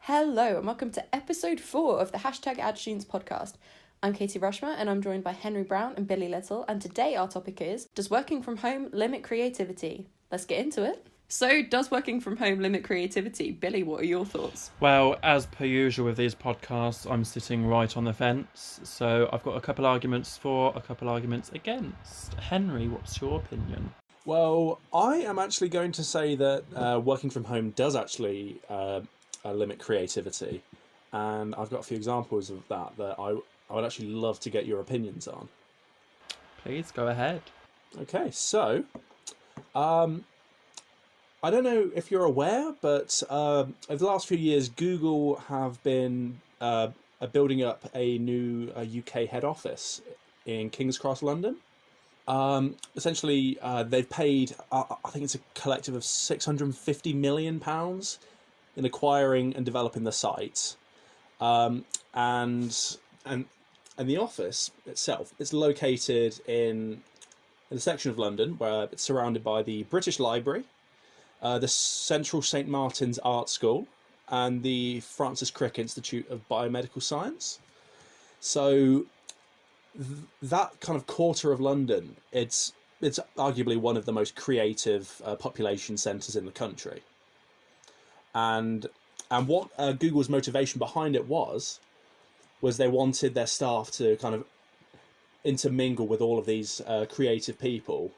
Hello and welcome to episode 4 of the #AdStudents podcast. I'm Katie Rushmer and I'm joined by Henry Brown and Billy Little, and today our topic is, does working from home limit creativity? Let's get into it. So, does working from home limit creativity? Billy, what are your thoughts? Well, as per usual with these podcasts, I'm sitting right on the fence. So I've got a couple arguments for, a couple arguments against. Henry, what's your opinion? Well, I am actually going to say that working from home does actually limit creativity. And I've got a few examples of that I would actually love to get your opinions on. Please, go ahead. Okay, so I don't know if you're aware, but over the last few years, Google have been building up a new UK head office in King's Cross, London. Essentially, they've paid, I think it's a collective of £650 million in acquiring and developing the site. And the office itself, it's located in a section of London where it's surrounded by the British Library, the Central St Martin's Art School, and the Francis Crick Institute of Biomedical Science. So that kind of quarter of London, it's arguably one of the most creative population centres in the country. And what Google's motivation behind it was they wanted their staff to kind of intermingle with all of these creative people,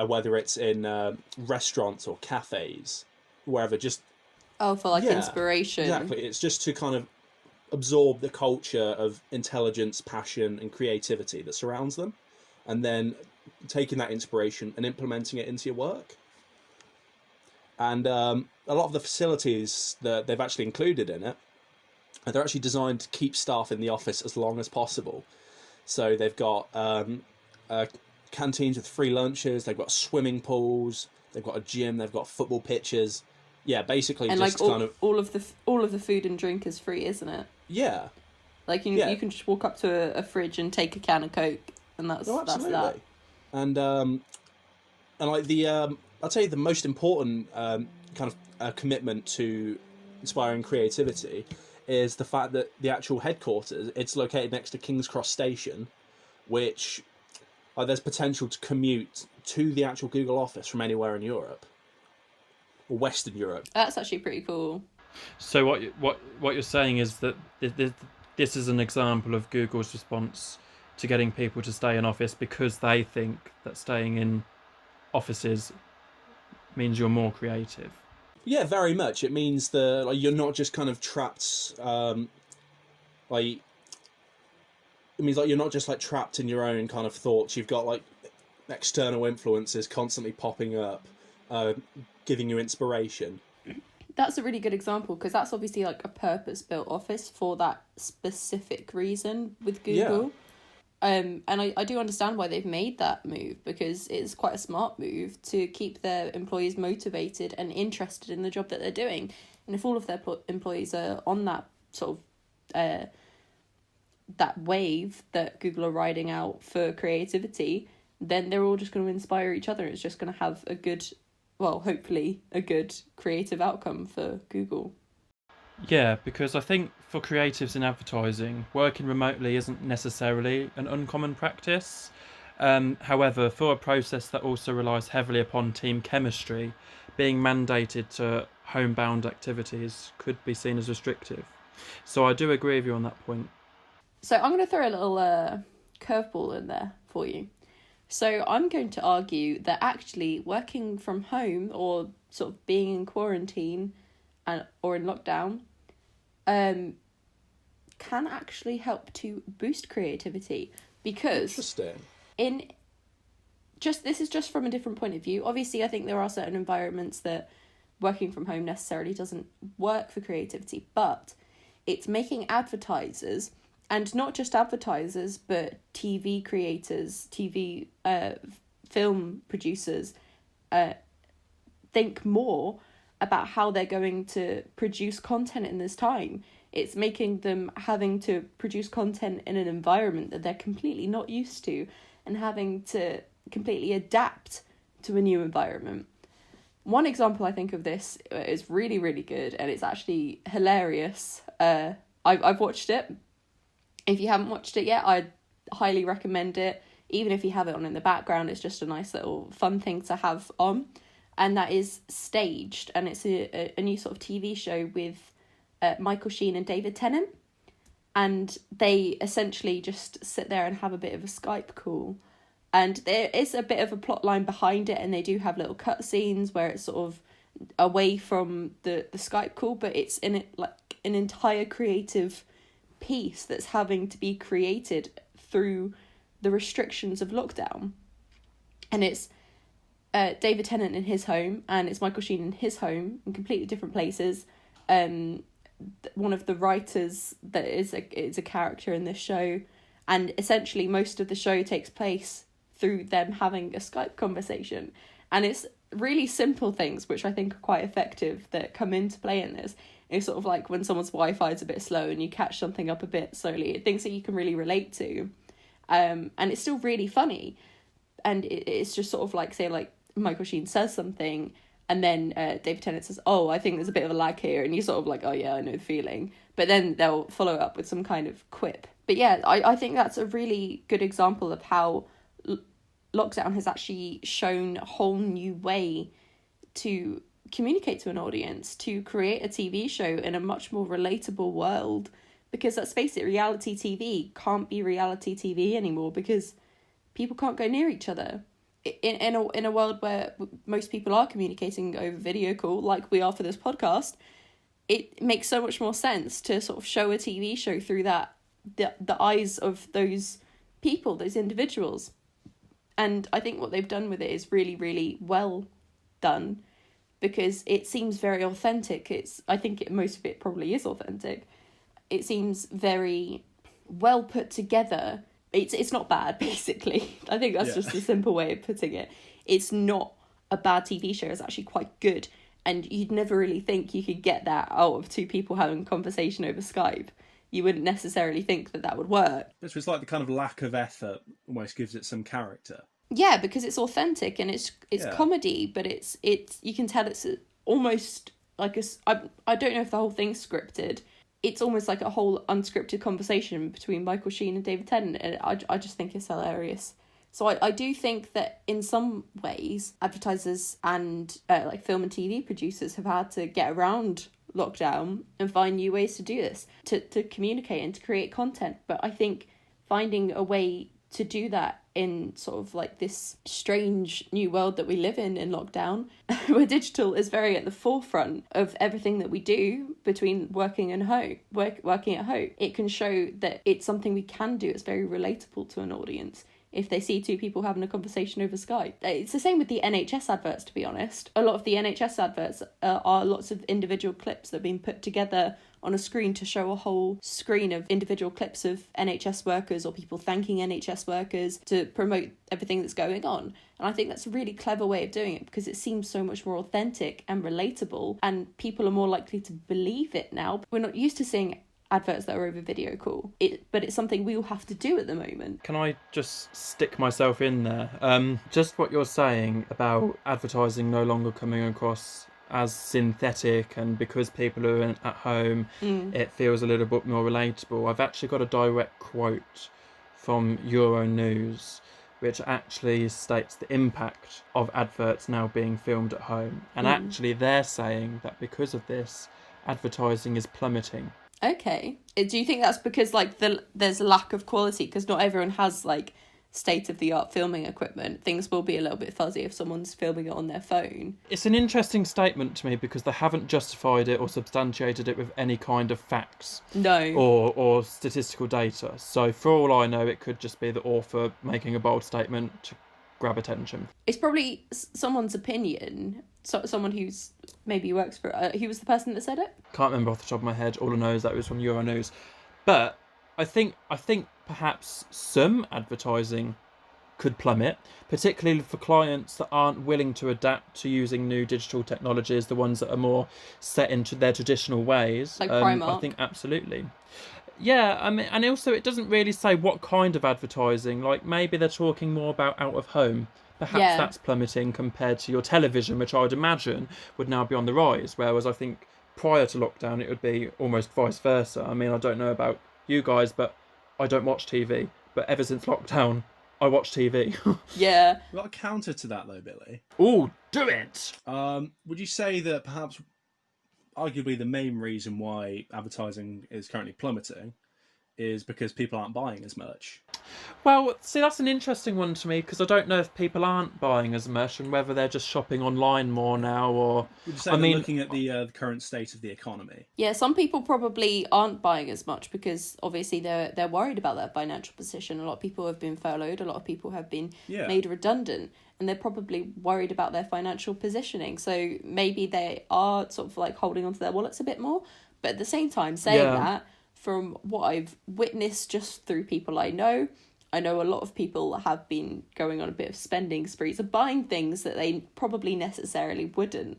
whether it's in restaurants or cafes, wherever, just... Oh, for inspiration. Exactly, it's just to kind of absorb the culture of intelligence, passion and creativity that surrounds them, and then taking that inspiration and implementing it into your work. And a lot of the facilities that they've actually included in it, they're actually designed to keep staff in the office as long as possible. So they've got canteens with free lunches, they've got swimming pools, they've got a gym, they've got football pitches. Yeah, basically, and just all of the food and drink is free, isn't it? Yeah. You can just walk up to a fridge and take a can of Coke, and that's that. And like I'd say the most important kind of commitment to inspiring creativity is the fact that the actual headquarters, it's located next to King's Cross Station, which there's potential to commute to the actual Google office from anywhere in Europe or Western Europe. That's actually pretty cool. So what you're saying is that this is an example of Google's response to getting people to stay in office because they think that staying in offices means you're more creative. Yeah, very much. It means that you're not just kind of trapped. It means you're not just trapped in your own kind of thoughts. You've got external influences constantly popping up, giving you inspiration. That's a really good example because that's obviously a purpose-built office for that specific reason with Google. Yeah. And I do understand why they've made that move, because it's quite a smart move to keep their employees motivated and interested in the job that they're doing. And if all of their employees are on that sort of that wave that Google are riding out for creativity, then they're all just going to inspire each other. It's just going to have hopefully a good creative outcome for Google. Yeah, because I think for creatives in advertising, working remotely isn't necessarily an uncommon practice. However, for a process that also relies heavily upon team chemistry, being mandated to homebound activities could be seen as restrictive. So I do agree with you on that point. So I'm going to throw a little curveball in there for you. So I'm going to argue that actually working from home, or sort of being in quarantine or in lockdown, can actually help to boost creativity, because interesting. This is just from a different point of view. Obviously, I think there are certain environments that working from home necessarily doesn't work for creativity, but it's making advertisers, and not just advertisers, but TV creators, TV film producers, think more about how they're going to produce content in this time. It's making them having to produce content in an environment that they're completely not used to, and having to completely adapt to a new environment. One example I think of this is really, really good, and it's actually hilarious. I've watched it. If you haven't watched it yet, I'd highly recommend it. Even if you have it on in the background, it's just a nice little fun thing to have on. And that is Staged, and it's a new sort of TV show with Michael Sheen and David Tennant. And they essentially just sit there and have a bit of a Skype call. And there is a bit of a plot line behind it, and they do have little cutscenes where it's sort of away from the Skype call, but it's in it like an entire creative piece that's having to be created through the restrictions of lockdown. And it's David Tennant in his home, and it's Michael Sheen in his home in completely different places. One of the writers that is a character in this show, and essentially most of the show takes place through them having a Skype conversation. And it's really simple things which I think are quite effective that come into play in this. It's sort of like when someone's Wi-Fi is a bit slow and you catch something up a bit slowly, things that you can really relate to. And it's still really funny. And it's just sort of like, say, like Michael Sheen says something, and then David Tennant says, oh, I think there's a bit of a lag here. And you're sort of like, oh yeah, I know the feeling. But then they'll follow up with some kind of quip. But yeah, I think that's a really good example of how lockdown has actually shown a whole new way to communicate to an audience, to create a TV show in a much more relatable world. Because let's face it, reality TV can't be reality TV anymore because people can't go near each other. In a world where most people are communicating over video call, like we are for this podcast, it makes so much more sense to sort of show a TV show through the eyes of those people, those individuals. And I think what they've done with it is really, really well done, because it seems very authentic. I think most of it probably is authentic. It seems very well put together. It's not bad, basically. I think that's just a simple way of putting it. It's not a bad TV show. It's actually quite good. And you'd never really think you could get that out of two people having a conversation over Skype. You wouldn't necessarily think that would work. It's like the kind of lack of effort almost gives it some character. Yeah, because it's authentic and it's comedy, but it's you can tell it's almost like I don't know if the whole thing's scripted. It's almost like a whole unscripted conversation between Michael Sheen and David Tennant, and I just think it's hilarious. So I do think that in some ways, advertisers and like film and TV producers have had to get around lockdown and find new ways to do this, to communicate and to create content. But I think finding a way to do that in sort of like this strange new world that we live in lockdown, where digital is very at the forefront of everything that we do between working at home, it can show that it's something we can do. It's very relatable to an audience if they see two people having a conversation over Skype. It's the same with the NHS adverts, to be honest. A lot of the NHS adverts are lots of individual clips that have been put together on a screen to show a whole screen of individual clips of NHS workers or people thanking NHS workers to promote everything that's going on. And I think that's a really clever way of doing it, because it seems so much more authentic and relatable, and people are more likely to believe it now. We're not used to seeing adverts that are over video call, but it's something we all have to do at the moment. Can I just stick myself in there? Just what you're saying about advertising no longer coming across as synthetic, and because people are at home, it feels a little bit more relatable. I've actually got a direct quote from Euronews, which actually states the impact of adverts now being filmed at home. And actually they're saying that because of this, advertising is plummeting. Okay. Do you think that's because like there's a lack of quality? Because not everyone has like state-of-the-art filming equipment. Things will be a little bit fuzzy if someone's filming it on their phone. It's an interesting statement to me, because they haven't justified it or substantiated it with any kind of facts. No. Or statistical data. So for all I know, it could just be the author making a bold statement to grab attention. It's probably someone's opinion. Someone who's maybe works for... who was the person that said it? Can't remember off the top of my head. All I know is that it was from Euronews. But I think perhaps some advertising could plummet, particularly for clients that aren't willing to adapt to using new digital technologies, the ones that are more set into their traditional ways. Like Primark. I think absolutely. Yeah, I mean, and also it doesn't really say what kind of advertising. Like maybe they're talking more about out of home. perhaps that's plummeting compared to your television, which I would imagine would now be on the rise. Whereas I think prior to lockdown, it would be almost vice versa. I mean, I don't know about you guys, but I don't watch TV. But ever since lockdown, I watch TV. Yeah. We've got a counter to that, though, Billy. Oh, do it! Would you say that perhaps, arguably, the main reason why advertising is currently plummeting is because people aren't buying as much? Well, see, that's an interesting one to me, because I don't know if people aren't buying as much and whether they're just shopping online more now, or... Would you say looking at the current state of the economy? Yeah, some people probably aren't buying as much because obviously they're worried about their financial position. A lot of people have been furloughed, a lot of people have been made redundant, and they're probably worried about their financial positioning. So maybe they are sort of like holding onto their wallets a bit more. But at the same time, saying that, from what I've witnessed just through people I know a lot of people have been going on a bit of spending sprees of buying things that they probably necessarily wouldn't.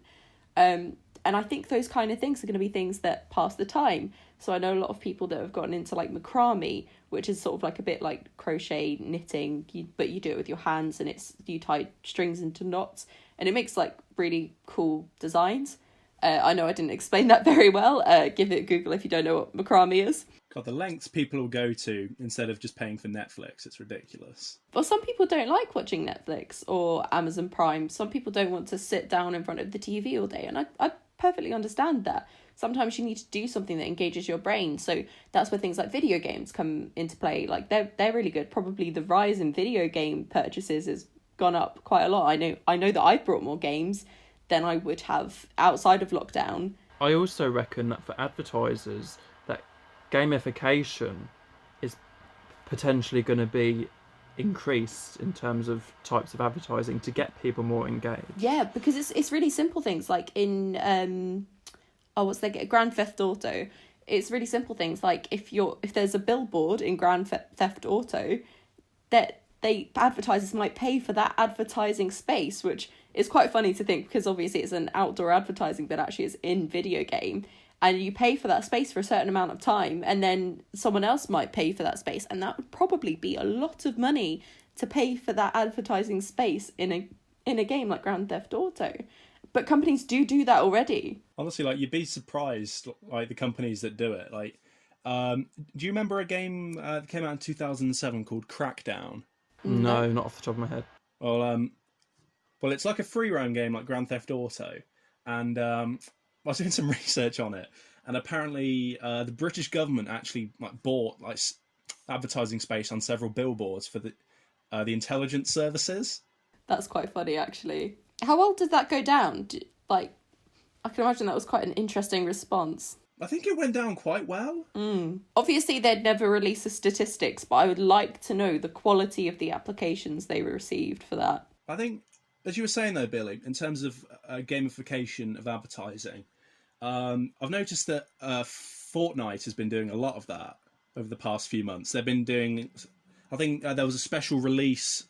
And I think those kind of things are going to be things that pass the time. So I know a lot of people that have gotten into like macrame, which is sort of like a bit like crochet knitting, but you do it with your hands, and you tie strings into knots, and it makes like really cool designs. I know I didn't explain that very well. Give it a Google if you don't know what macrame is. God, the lengths people will go to instead of just paying for Netflix, it's ridiculous. Well, some people don't like watching Netflix or Amazon Prime. Some people don't want to sit down in front of the TV all day, and I perfectly understand that. Sometimes you need to do something that engages your brain, so that's where things like video games come into play. Like they're really good. Probably the rise in video game purchases has gone up quite a lot. I know that I've brought more games than I would have outside of lockdown. I also reckon that for advertisers, that gamification is potentially going to be increased in terms of types of advertising to get people more engaged. Yeah, because it's really simple things like in Grand Theft Auto. It's really simple things like if there's a billboard in Grand Theft Auto, that advertisers might pay for that advertising space, which is quite funny to think because obviously it's an outdoor advertising that actually is in video game, and you pay for that space for a certain amount of time, and then someone else might pay for that space, and that would probably be a lot of money to pay for that advertising space in a game like Grand Theft Auto. But companies do that already. Honestly, like, you'd be surprised, like, the companies that do it. Like, do you remember a game that came out in 2007 called Crackdown? No, not off the top of my head. Well, it's like a free roam game like Grand Theft Auto, and I was doing some research on it, and apparently the British government actually bought advertising space on several billboards for the intelligence services. That's quite funny, actually. How well did that go down? I can imagine that was quite an interesting response. I think it went down quite well. Obviously, they'd never release the statistics, but I would like to know the quality of the applications they received for that. I think, as you were saying though, Billy, in terms of gamification of advertising, I've noticed that Fortnite has been doing a lot of that over the past few months. They've been doing, I think there was a special release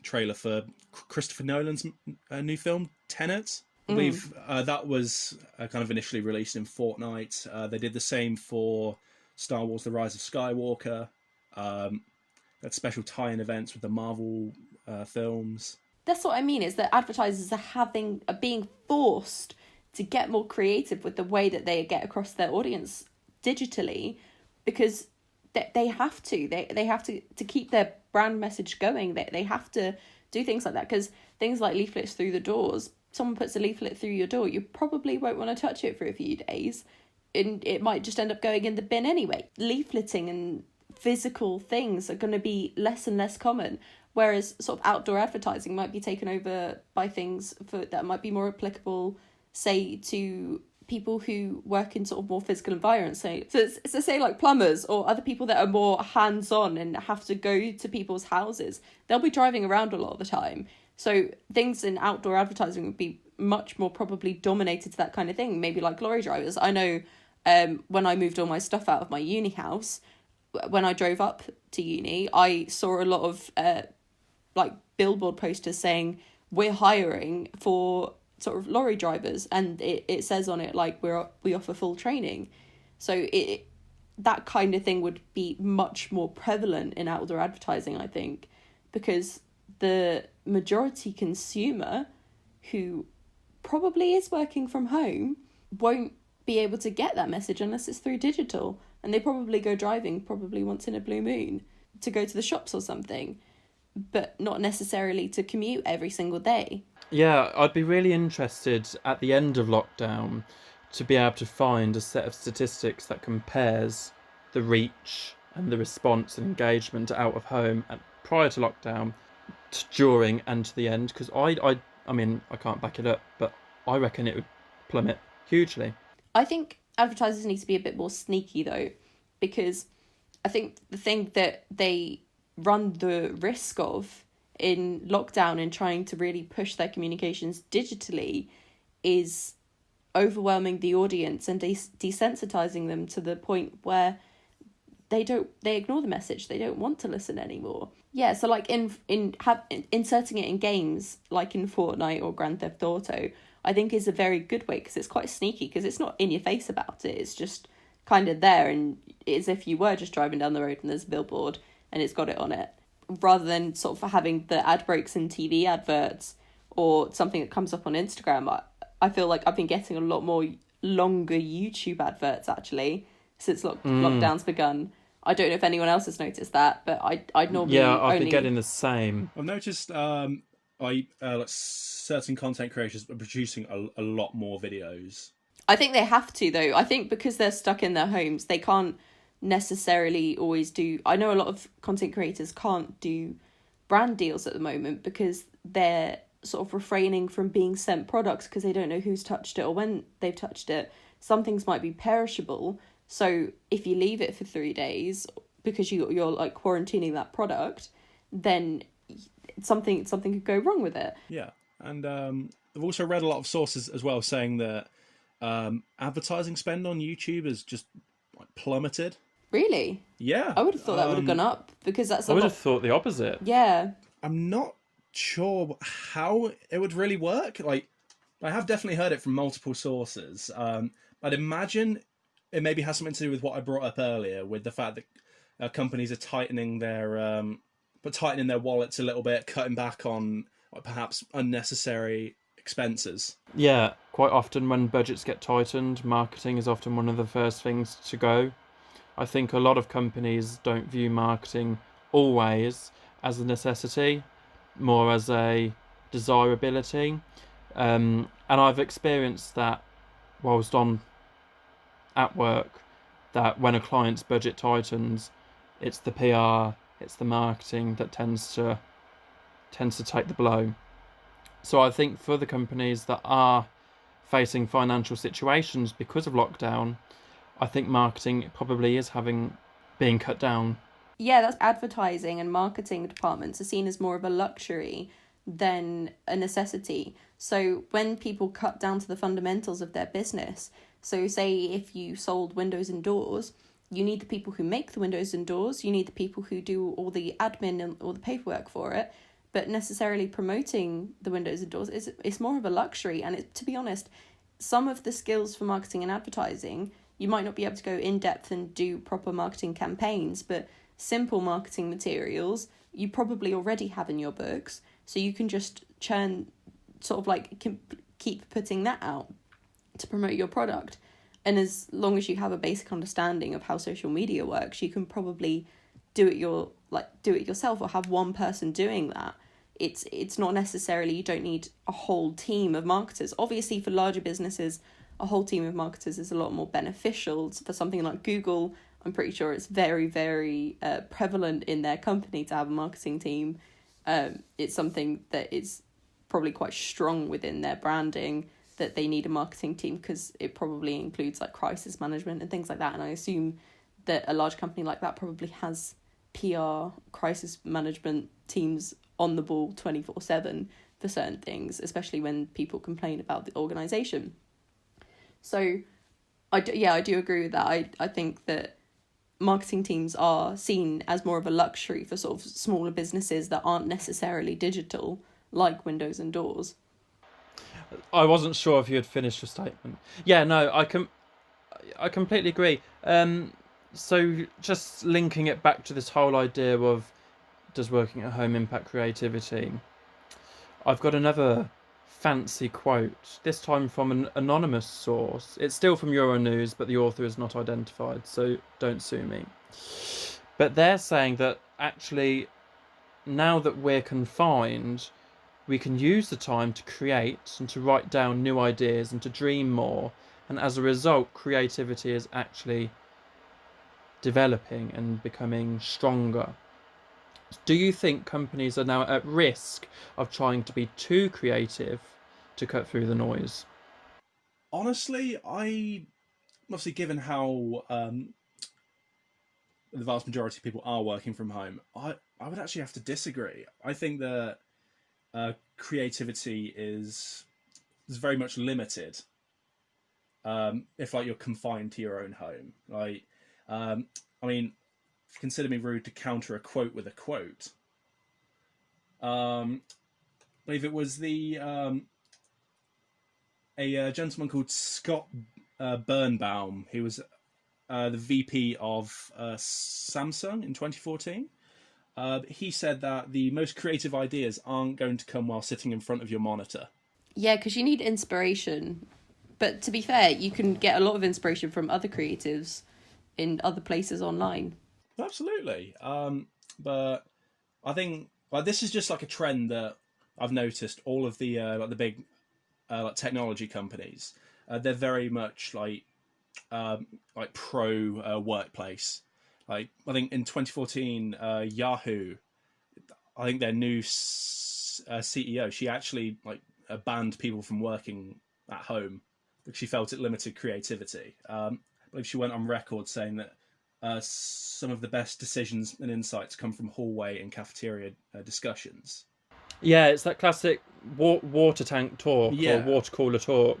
trailer for Christopher Nolan's new film, Tenet. I believe that was kind of initially released in Fortnite. They did the same for Star Wars The Rise of Skywalker. Had special tie-in events with the Marvel films. That's what I mean, is that advertisers are being forced to get more creative with the way that they get across their audience digitally, because they have to. They have to keep their brand message going. They have to do things like that, because things like leaflets through the doors, someone puts a leaflet through your door, you probably won't want to touch it for a few days, and it might just end up going in the bin anyway. Leafleting and physical things are going to be less and less common, whereas sort of outdoor advertising might be taken over by things that might be more applicable, say, to people who work in sort of more physical environments. So say like plumbers or other people that are more hands-on and have to go to people's houses. They'll be driving around a lot of the time. So things in outdoor advertising would be much more probably dominated to that kind of thing. Maybe like lorry drivers. I know when I moved all my stuff out of my uni house, when I drove up to uni, I saw a lot of billboard posters saying we're hiring for sort of lorry drivers, and it says on it like we offer full training. So that kind of thing would be much more prevalent in outdoor advertising, I think, because the majority consumer who probably is working from home won't be able to get that message unless it's through digital. And they probably go driving probably once in a blue moon to go to the shops or something, but not necessarily to commute every single day. Yeah, I'd be really interested at the end of lockdown to be able to find a set of statistics that compares the reach and the response and engagement out of home and prior to lockdown, during and to the end, because I mean, I can't back it up, but I reckon it would plummet hugely. I think advertisers need to be a bit more sneaky though, because I think the thing that they run the risk of in lockdown and trying to really push their communications digitally is overwhelming the audience and desensitizing them to the point where they ignore the message. They don't want to listen anymore. Yeah, so like inserting it in games like in Fortnite or Grand Theft Auto, I think is a very good way, because it's quite sneaky, because it's not in your face about it. It's just kind of there, and it's as if you were just driving down the road and there's a billboard and it's got it on it, rather than sort of having the ad breaks in TV adverts or something that comes up on Instagram. I feel like I've been getting a lot more longer YouTube adverts actually since lockdown's begun. I don't know if anyone else has noticed that, but I'd normally I've been getting the same. I've noticed like certain content creators are producing a lot more videos. I think they have to though. I think because they're stuck in their homes, they can't necessarily always do. I know a lot of content creators can't do brand deals at the moment because they're sort of refraining from being sent products because they don't know who's touched it or when they've touched it. Some things might be perishable, so if you leave it for 3 days because you're like quarantining that product, then something could go wrong with it. Yeah, and I've also read a lot of sources as well saying that advertising spend on YouTube has just like plummeted. Really? Yeah. I would have thought that would have gone up, because that's I would have thought the opposite. Yeah. I'm not sure how it would really work. Like, I have definitely heard it from multiple sources. I'd imagine it maybe has something to do with what I brought up earlier, with the fact that companies are tightening their wallets a little bit, cutting back on perhaps unnecessary expenses. Yeah, quite often when budgets get tightened, marketing is often one of the first things to go. I think a lot of companies don't view marketing always as a necessity, more as a desirability. And I've experienced that whilst at work, that when a client's budget tightens, it's the PR, it's the marketing that tends to take the blow. So I think for the companies that are facing financial situations because of lockdown, I think marketing probably is being cut down. Yeah, that's advertising and marketing departments are seen as more of a luxury than a necessity. So when people cut down to the fundamentals of their business, so say if you sold windows and doors, you need the people who make the windows and doors, you need the people who do all the admin and all the paperwork for it, but necessarily promoting the windows and doors it's more of a luxury. And to be honest, some of the skills for marketing and advertising, you might not be able to go in depth and do proper marketing campaigns, but simple marketing materials you probably already have in your books, so you can just keep putting that out to promote your product. And as long as you have a basic understanding of how social media works, you can probably do it yourself, or have one person doing that. It's not necessarily, you don't need a whole team of marketers. Obviously for larger businesses, a whole team of marketers is a lot more beneficial. For something like Google, I'm pretty sure it's very, very prevalent in their company to have a marketing team. It's something that is probably quite strong within their branding, that they need a marketing team, because it probably includes like crisis management and things like that. And I assume that a large company like that probably has PR crisis management teams on the ball 24/7 for certain things, especially when people complain about the organisation. So I do agree with that. I think that marketing teams are seen as more of a luxury for sort of smaller businesses that aren't necessarily digital, like windows and doors. I wasn't sure if you had finished your statement. Yeah, no, I completely agree. So just linking it back to this whole idea of does working at home impact creativity? I've got another fancy quote, this time from an anonymous source. It's still from Euronews, but the author is not identified, so don't sue me. But they're saying that actually, now that we're confined, we can use the time to create and to write down new ideas and to dream more. And as a result, creativity is actually developing and becoming stronger. Do you think companies are now at risk of trying to be too creative to cut through the noise? Honestly, obviously, given how the vast majority of people are working from home, I would actually have to disagree. I think that creativity is very much limited if like you're confined to your own home. Like, I mean, consider me rude to counter a quote with a quote. I believe it was a gentleman called Scott Birnbaum. He was the VP of Samsung in 2014. He said that the most creative ideas aren't going to come while sitting in front of your monitor. Yeah, because you need inspiration. But to be fair, you can get a lot of inspiration from other creatives in other places online. Absolutely. But I think this is just like a trend that I've noticed. All of the like the big like technology companies, they're very much like pro workplace. Like I think in 2014, Yahoo, I think their new CEO, she actually like banned people from working at home because she felt it limited creativity. I believe she went on record saying that some of the best decisions and insights come from hallway and cafeteria discussions. Yeah, it's that classic water tank talk or Yeah. water cooler talk.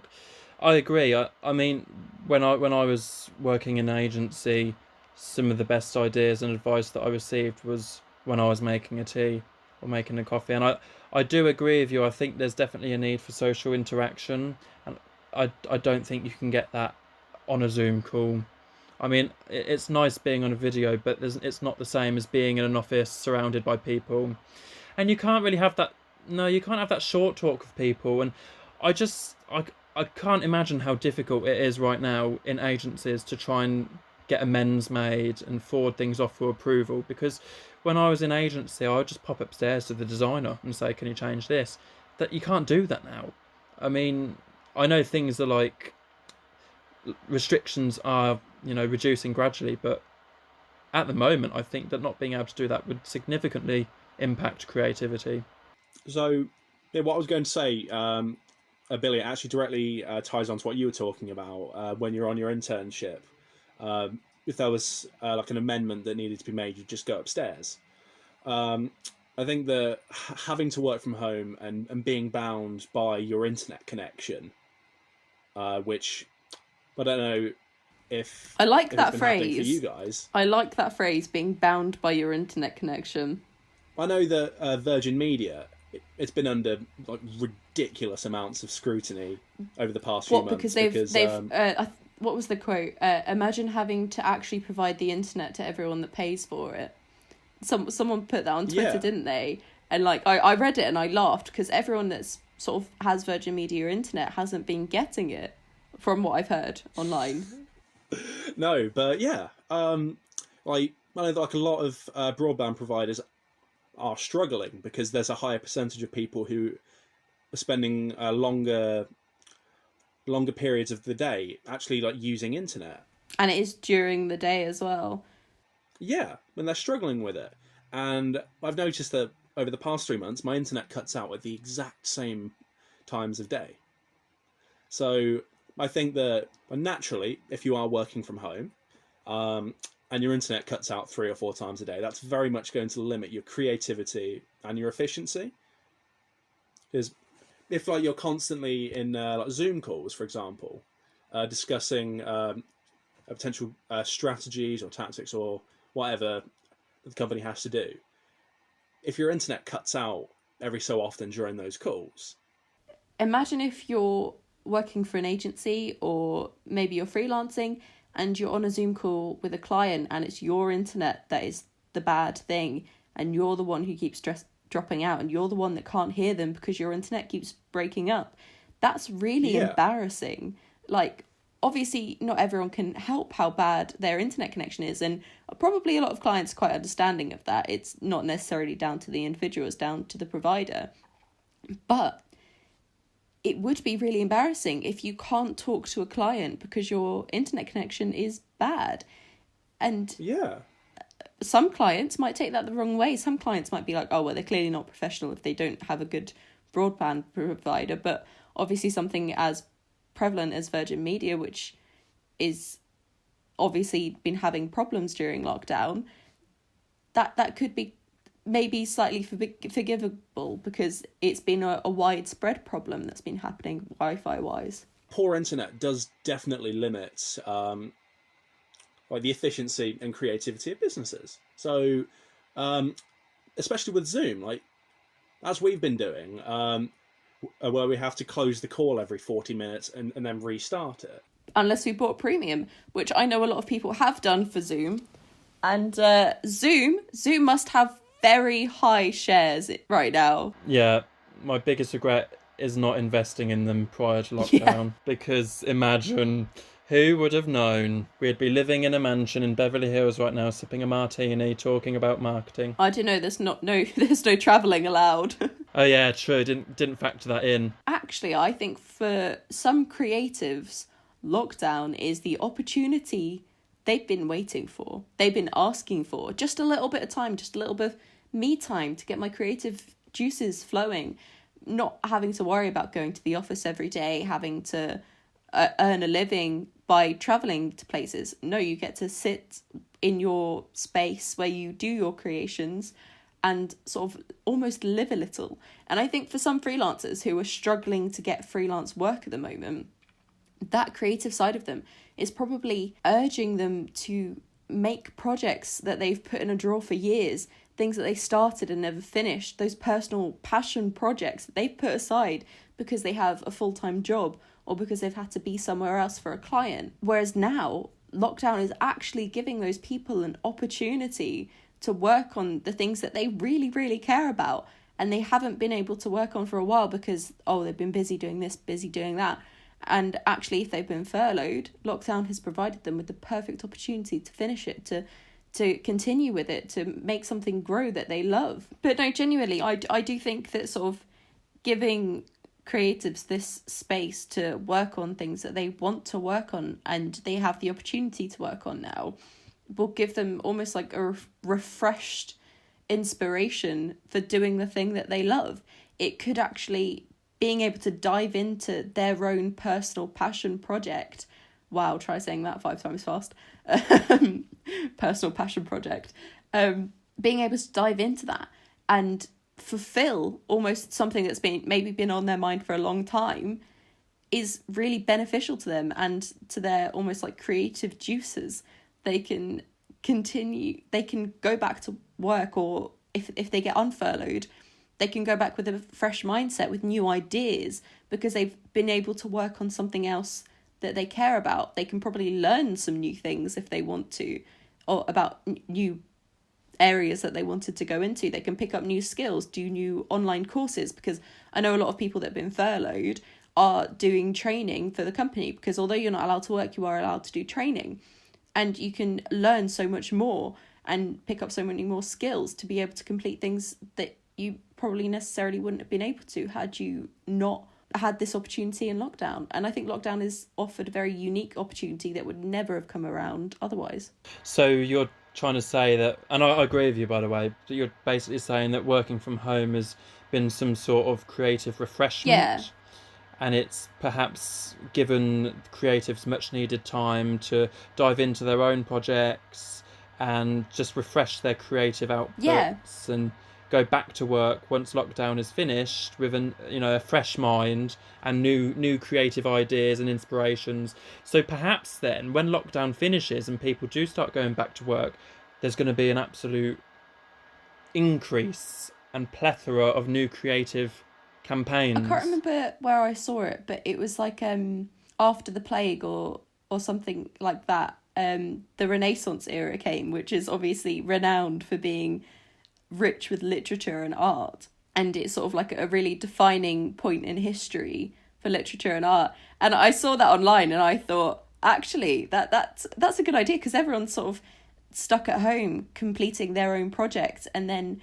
I agree. I mean, when I was working in an agency, some of the best ideas and advice that I received was when I was making a tea or making a coffee. And I do agree with you. I think there's definitely a need for social interaction, and I don't think you can get that on a Zoom call. I mean, it's nice being on a video, but it's not the same as being in an office surrounded by people. And you can't really have that. No, you can't have that short talk with people. And I can't imagine how difficult it is right now in agencies to try and get amends made and forward things off for approval. Because when I was in agency, I would just pop upstairs to the designer and say, "Can you change this?" That you can't do that now. I mean, I know things are like restrictions are reducing gradually, but at the moment, I think that not being able to do that would significantly impact creativity. So, yeah, what I was going to say, Billy, it actually directly ties on to what you were talking about when you're on your internship. If there was like an amendment that needed to be made, you'd just go upstairs. I think that having to work from home and being bound by your internet connection, which I don't know if I like if that it's been happening phrase. for you guys. I like that phrase, being bound by your internet connection. I know that Virgin Media, it's been under like ridiculous amounts of scrutiny over the past few months. Because they've what was the quote? Imagine having to actually provide the internet to everyone that pays for it. Someone put that on Twitter, didn't they? And like I read it and I laughed because everyone that's sort of has Virgin Media internet hasn't been getting it, from what I've heard online. No, but yeah, like I know like a lot of broadband providers are struggling because there's a higher percentage of people who are spending longer periods of the day actually like using internet, and it is during the day as well. Yeah, and they're struggling with it. And I've noticed that over the past 3 months, my internet cuts out at the exact same times of day. So I think that naturally, if you are working from home and your internet cuts out 3 or 4 times a day, that's very much going to limit your creativity and your efficiency. Because if like you're constantly in like Zoom calls, for example, discussing potential strategies or tactics or whatever the company has to do, if your internet cuts out every so often during those calls. Imagine if you're working for an agency or maybe you're freelancing and you're on a Zoom call with a client and it's your internet that is the bad thing and you're the one who keeps dropping out, and you're the one that can't hear them because your internet keeps breaking up. That's really embarrassing. Like, obviously not everyone can help how bad their internet connection is, and probably a lot of clients are quite understanding of that. It's not necessarily down to the individual, it's down to the provider. But it would be really embarrassing if you can't talk to a client because your internet connection is bad. And some clients might take that the wrong way. Some clients might be like, oh, well, they're clearly not professional if they don't have a good broadband provider. But obviously something as prevalent as Virgin Media, which is obviously been having problems during lockdown, that could be maybe slightly forgivable because it's been a widespread problem that's been happening Wi-Fi wise. Poor internet does definitely limit like the efficiency and creativity of businesses. So especially with Zoom, like as we've been doing, where we have to close the call every 40 minutes and then restart it. Unless we bought premium, which I know a lot of people have done for Zoom. And Zoom must have very high shares right now. Yeah, my biggest regret is not investing in them prior to lockdown. Because imagine, who would have known we'd be living in a mansion in Beverly Hills right now, sipping a martini, talking about marketing. I don't know, there's no travelling allowed. Oh yeah, true, didn't factor that in. Actually, I think for some creatives, lockdown is the opportunity they've been waiting for. They've been asking for just a little bit of time, just a little bit of me time to get my creative juices flowing, not having to worry about going to the office every day, having to earn a living by traveling to places. No, you get to sit in your space where you do your creations and sort of almost live a little. And I think for some freelancers who are struggling to get freelance work at the moment, that creative side of them is probably urging them to make projects that they've put in a drawer for years, things that they started and never finished, those personal passion projects that they've put aside because they have a full-time job or because they've had to be somewhere else for a client. Whereas now, lockdown is actually giving those people an opportunity to work on the things that they really, really care about and they haven't been able to work on for a while because, they've been busy doing this, busy doing that. And actually, if they've been furloughed, lockdown has provided them with the perfect opportunity to finish it, to continue with it, to make something grow that they love. But no, genuinely, I do think that sort of giving creatives this space to work on things that they want to work on and they have the opportunity to work on now will give them almost like a refreshed inspiration for doing the thing that they love. It could actually, being able to dive into their own personal passion project. Wow, try saying that 5 times fast. Personal passion project. Being able to dive into that and fulfill almost something that's been on their mind for a long time is really beneficial to them and to their almost like creative juices. They can continue, they can go back to work, or if they get unfurloughed, they can go back with a fresh mindset, with new ideas, because they've been able to work on something else that they care about. They can probably learn some new things if they want to, or about new areas that they wanted to go into. They can pick up new skills, do new online courses, because I know a lot of people that have been furloughed are doing training for the company, because although you're not allowed to work, you are allowed to do training, and you can learn so much more and pick up so many more skills to be able to complete things that you probably necessarily wouldn't have been able to had you not had this opportunity in lockdown. And I think lockdown has offered a very unique opportunity that would never have come around otherwise. So you're trying to say that, and I agree with you, by the way, that you're basically saying that working from home has been some sort of creative refreshment. Yeah. And it's perhaps given creatives much needed time to dive into their own projects and just refresh their creative outputs and go back to work once lockdown is finished with a fresh mind and new creative ideas and inspirations. So perhaps then when lockdown finishes and people do start going back to work, there's going to be an absolute increase and plethora of new creative campaigns. I can't remember where I saw it, but it was like after the plague or something like that. The Renaissance era came, which is obviously renowned for being rich with literature and art, and it's sort of like a really defining point in history for literature and art. And I saw that online and I thought, actually, that's a good idea, because everyone's sort of stuck at home completing their own projects and then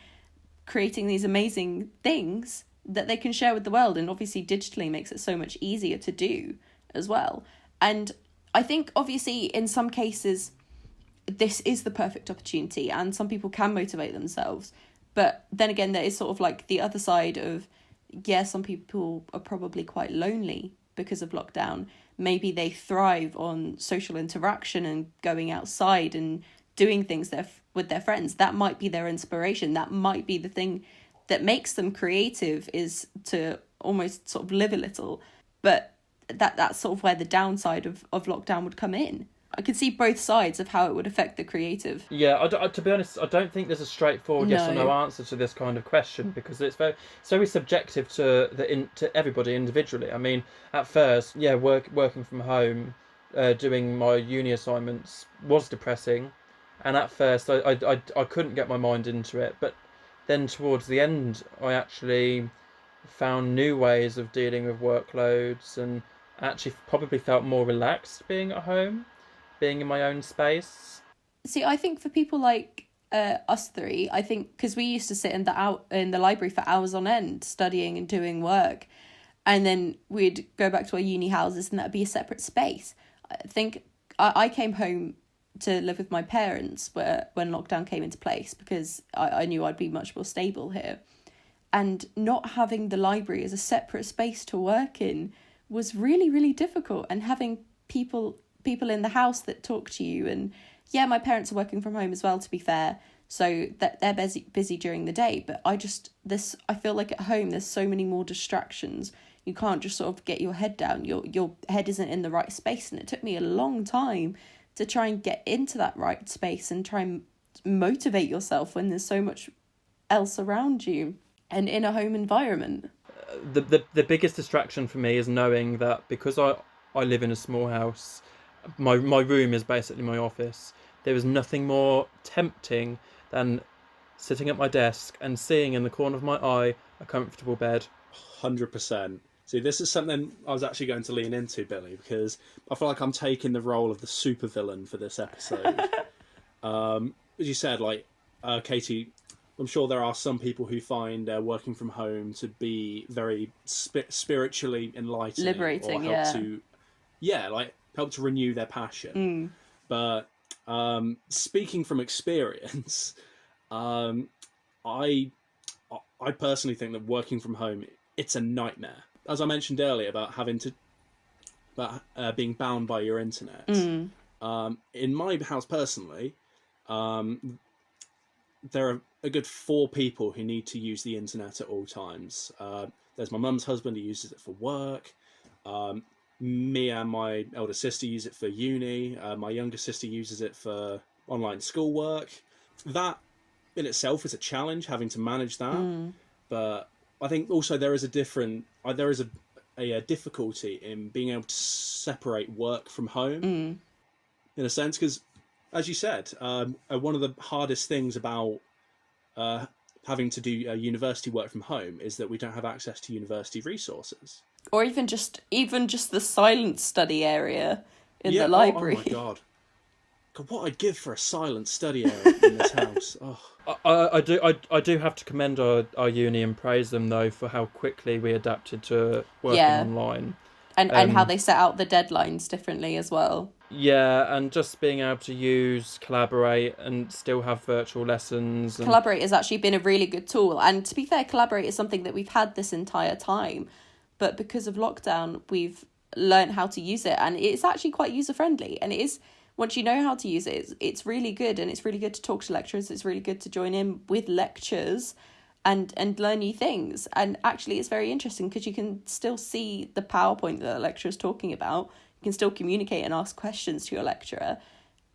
creating these amazing things that they can share with the world, and obviously digitally makes it so much easier to do as well. And I think obviously in some cases this is the perfect opportunity and some people can motivate themselves, but then again there is sort of like the other side of, yeah, some people are probably quite lonely because of lockdown. Maybe they thrive on social interaction and going outside and doing things with their friends. That might be their inspiration. That might be the thing that makes them creative, is to almost sort of live a little. But that's sort of where the downside of lockdown would come in. I could see both sides of how it would affect the creative. Yeah, to be honest, I don't think there's a straightforward yes or no answer to this kind of question, because it's very subjective to everybody individually. I mean, at first, yeah, working from home, doing my uni assignments was depressing, and at first I couldn't get my mind into it. But then towards the end, I actually found new ways of dealing with workloads, and actually probably felt more relaxed being at home, being in my own space. See, I think for people like us three, I think because we used to sit in the library for hours on end studying and doing work, and then we'd go back to our uni houses and that'd be a separate space. I think I came home to live with my parents when lockdown came into place, because I knew I'd be much more stable here, and not having the library as a separate space to work in was really, really difficult. And having people in the house that talk to you, and yeah, my parents are working from home as well, to be fair, so that they're busy during the day, but I feel like at home there's so many more distractions. You can't just sort of get your head down. Your head isn't in the right space, and it took me a long time to try and get into that right space and try and motivate yourself when there's so much else around you and in a home environment. The biggest distraction for me is knowing that because I live in a small house, my room is basically my office. There is nothing more tempting than sitting at my desk and seeing in the corner of my eye a comfortable bed. 100%. See, this is something I was actually going to lean into, Billy, because I feel like I'm taking the role of the supervillain for this episode. As you said, like, Katie, I'm sure there are some people who find working from home to be very spiritually enlightening, liberating, or help to renew their passion. But speaking from experience, I personally think that working from home, it's a nightmare. As I mentioned earlier about being bound by your internet. In my house personally, there are a good 4 people who need to use the internet at all times. There's my mum's husband who uses it for work. Me and my elder sister use it for uni. My younger sister uses it for online schoolwork. That in itself is a challenge, having to manage that. But I think also there is a difficulty in being able to separate work from home, in a sense, because, as you said, one of the hardest things about having to do university work from home is that we don't have access to university resources. Or even just the silent study area in the library. Oh my God, what I'd give for a silent study area in this house. Oh. I do have to commend our uni and praise them though for how quickly we adapted to working online. And how they set out the deadlines differently as well. Yeah, and just being able to use Collaborate and still have virtual lessons. Collaborate has actually been a really good tool. And to be fair, Collaborate is something that we've had this entire time. But because of lockdown, we've learned how to use it. And it's actually quite user-friendly. And it is, once you know how to use it, it's really good. And it's really good to talk to lecturers. It's really good to join in with lectures and learn new things. And actually, it's very interesting because you can still see the PowerPoint that the lecturer is talking about. You can still communicate and ask questions to your lecturer.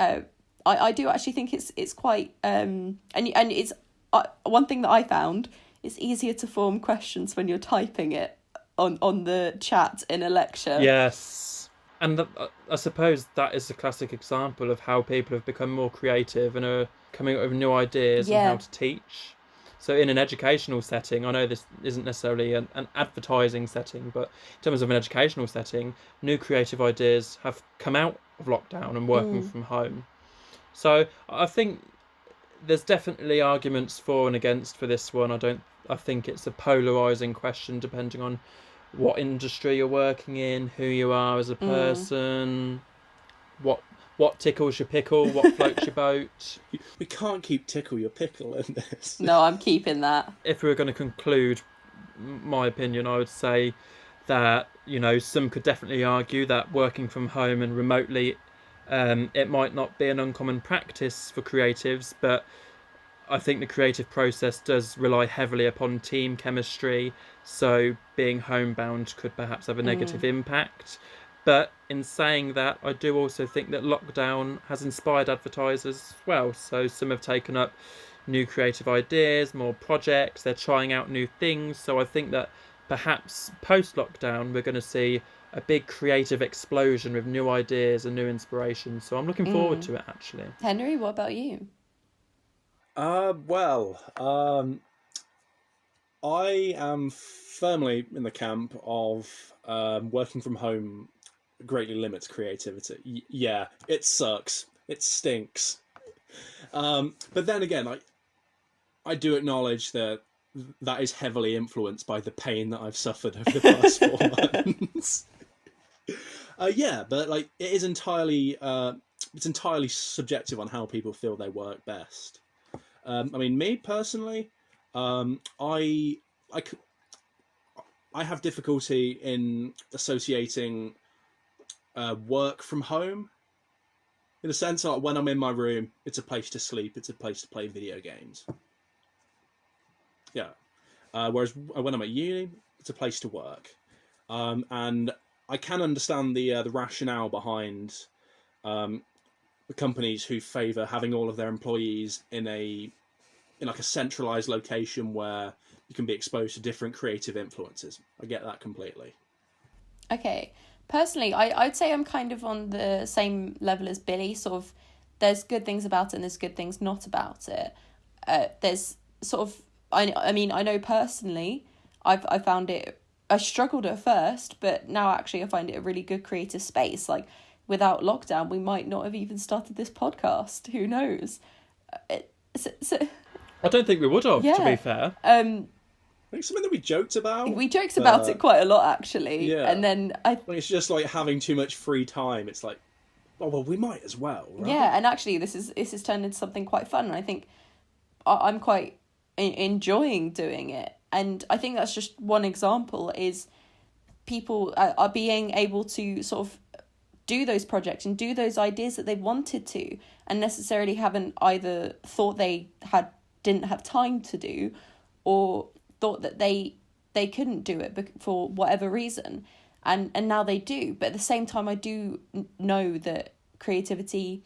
I do actually think it's quite and it's one thing that I found, it's easier to form questions when you're typing it on the chat in a lecture. Yes, and I suppose that is a classic example of how people have become more creative and are coming up with new ideas on how to teach. So in an educational setting, I know this isn't necessarily an advertising setting, but in terms of an educational setting, new creative ideas have come out of lockdown and working from home. So I think there's definitely arguments for and against for this one. I think it's a polarizing question depending on what industry you're working in, who you are as a person, what tickles your pickle, what floats your boat. We can't keep tickle your pickle in this. No, I'm keeping that. If we were going to conclude my opinion, I would say that, some could definitely argue that working from home and remotely, it might not be an uncommon practice for creatives, but I think the creative process does rely heavily upon team chemistry, so being homebound could perhaps have a negative impact. But in saying that, I do also think that lockdown has inspired advertisers as well. So some have taken up new creative ideas, more projects, they're trying out new things. So I think that perhaps post-lockdown, we're going to see a big creative explosion with new ideas and new inspiration. So I'm looking forward to it, actually. Henry, what about you? I am firmly in the camp of working from home greatly limits creativity. Yeah, it sucks. It stinks. But then again, I do acknowledge that is heavily influenced by the pain that I've suffered over the past 4 months. Yeah, but it is entirely it's entirely subjective on how people feel they work best. Me personally, I have difficulty in associating work from home. In a sense, when I'm in my room, it's a place to sleep, it's a place to play video games. Yeah. Whereas when I'm at uni, it's a place to work. And I can understand the rationale behind the companies who favour having all of their employees in a centralised location where you can be exposed to different creative influences. I get that completely. Okay. Personally, I'd say I'm kind of on the same level as Billy. Sort of, there's good things about it and there's good things not about it. There's sort of, I mean, I know personally, I found it, I struggled at first, but now actually I find it a really good creative space. Like, without lockdown, we might not have even started this podcast. Who knows? I don't think we would have, to be fair. I think something that we joked about. We joked about it quite a lot, actually. Yeah. And then it's just like having too much free time. It's like, oh, well, we might as well, right? Yeah, and actually this is turned into something quite fun. And I think I'm quite enjoying doing it. And I think that's just one example, is people are being able to sort of do those projects and do those ideas that they wanted to, and necessarily haven't either thought they didn't have time to do, or thought that they couldn't do it for whatever reason, and now they do. But at the same time, I do know that creativity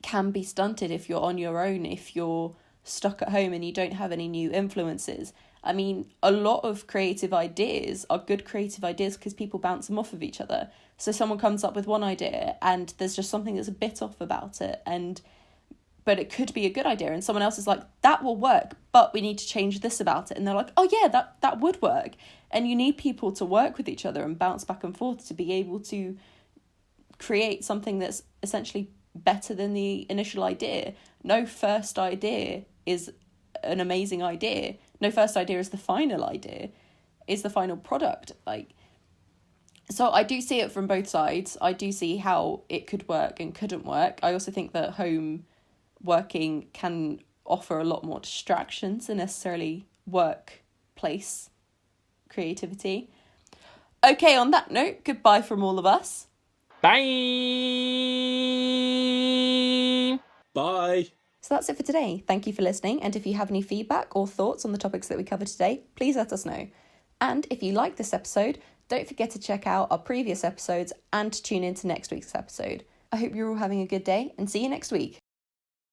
can be stunted if you're on your own, if you're stuck at home and you don't have any new influences. I mean, a lot of creative ideas are good creative ideas because people bounce them off of each other. So someone comes up with one idea and there's just something that's a bit off about it, but it could be a good idea, and someone else is like, that will work, but we need to change this about it. And they're like, oh yeah, that would work. And you need people to work with each other and bounce back and forth to be able to create something that's essentially better than the initial idea. No first idea is an amazing idea. No first idea is the final idea, is the final product. So I do see it from both sides. I do see how it could work and couldn't work. I also think that home working can offer a lot more distractions than necessarily workplace creativity. Okay, on that note, goodbye from all of us. Bye! Bye! So that's it for today. Thank you for listening, and if you have any feedback or thoughts on the topics that we covered today, please let us know. And if you like this episode, don't forget to check out our previous episodes and tune in to next week's episode. I hope you're all having a good day, and see you next week.